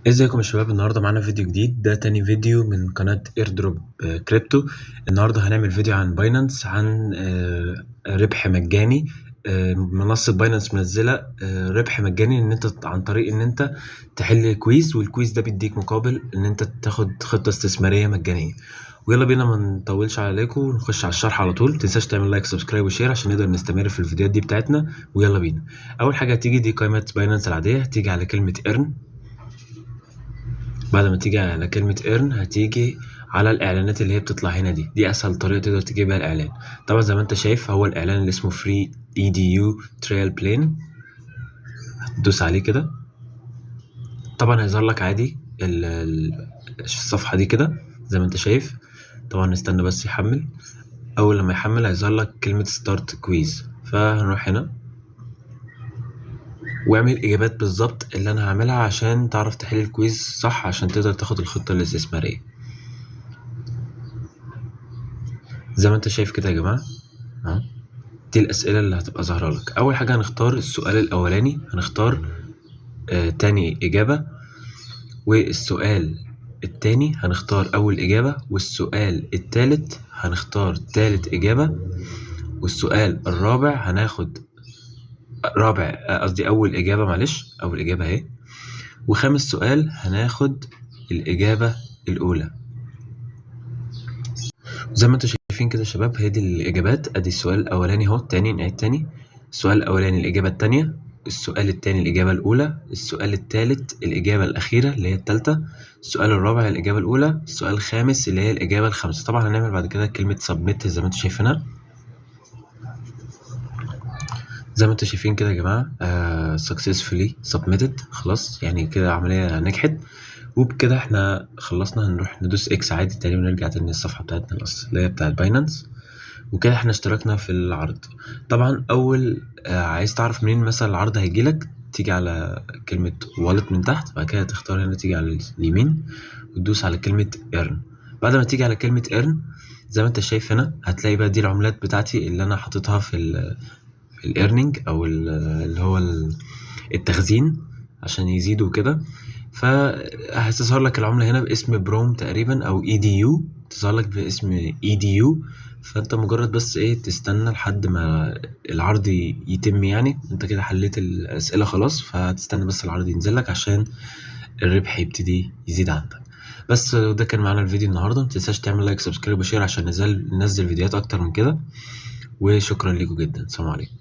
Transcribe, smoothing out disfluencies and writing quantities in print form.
ازيكم يا شباب؟ النهارده معانا فيديو جديد. ده تاني فيديو من قناة ايردروب كريبتو. النهارده هنعمل فيديو عن باينانس، عن ربح مجاني. منصة باينانس منزلة ربح مجاني ان انت عن طريق ان انت تحل كويز، والكويز ده بيديك مقابل ان انت تاخد خطة استثمارية مجانية. ويلا بينا ما نطولش عليكم ونخش على الشرح على طول. متنساش تعمل لايك سبسكرايب وشير عشان نقدر نستمر في الفيديوهات دي بتاعتنا. ويلا بينا. اول حاجة هتيجي دي قائمة باينانس العادية، هتيجي على كلمة ايرن. بعد ما تيجي على كلمة earn هتيجي على الإعلانات اللي هي بتطلع هنا دي أسهل طريقة تقدر تجيب بيها الإعلان. طبعا زي ما أنت شايف هو الإعلان اللي اسمه free edu trial plane، هتدوس عليه كده. طبعا هيظهر لك عادي الصفحة دي كده زي ما أنت شايف. طبعا نستنى بس يحمل. أول لما يحمل هيظهر لك كلمة start quiz، فهنروح هنا واعمل إجابات بالظبط اللي أنا هعملها عشان تعرف تحل الكويز صح، عشان تقدر تاخد الخطة الاستثمارية زي ما انت شايف كده يا جماعة. دي الأسئلة اللي هتبقى ظاهرة لك. أول حاجة هنختار السؤال الأولاني، هنختار تاني إجابة، والسؤال التاني هنختار أول إجابة، والسؤال التالت هنختار تالت إجابة، والسؤال الرابع هناخد أول إجابة، معلش أول إجابة أهي، وخامس سؤال هناخد الإجابة الأولى. زي ما انتوا شايفين كده يا شباب، هي دي الإجابات. أدي السؤال الأولاني أهو، نعيد تاني. السؤال الأولاني الإجابة التانية، السؤال التاني الإجابة الأولى، السؤال التالت الإجابة الأخيرة اللي هي التالتة، السؤال الرابع الإجابة الأولى، السؤال الخامس اللي هي الإجابة الخامسة. طبعا هنعمل بعد كده كلمة submit زي ما انتوا شايفينها. زي ما انتوا شايفين كده يا جماعة successfully submitted، خلاص يعني كده عملية نجحت. وبكده احنا خلصنا. هنروح ندوس اكس عادي تاني ونرجع تاني للصفحة بتاعتنا الأصلية بتاعت باينانس. وكده احنا اشتركنا في العرض. طبعا أول عايز تعرف منين مثلا العرض هيجيلك، تيجي على كلمة والت من تحت، بعد كده تختار هنا، تيجي على اليمين وتدوس على كلمة earn. بعد ما تيجي على كلمة earn زي ما انت شايف هنا هتلاقي بقى دي العملات بتاعتي اللي انا حاططها في الايرنينج او اللي هو التخزين عشان يزيدوا كده. فهتظهر لك العملة هنا باسم بروم تقريبا او EDU، تظهر لك باسم EDU. فانت مجرد بس ايه تستنى لحد ما العرض يتم. يعني انت كده حليت الاسئلة خلاص، فهتستنى بس العرض ينزل لك عشان الربح يبتدي يزيد عندك. بس ده كان معانا الفيديو النهارده. متنساش تعمل لايك سبسكرايب وشير عشان ننزل فيديوهات اكتر من كده. وشكرا لكم جدا. سلام عليكم.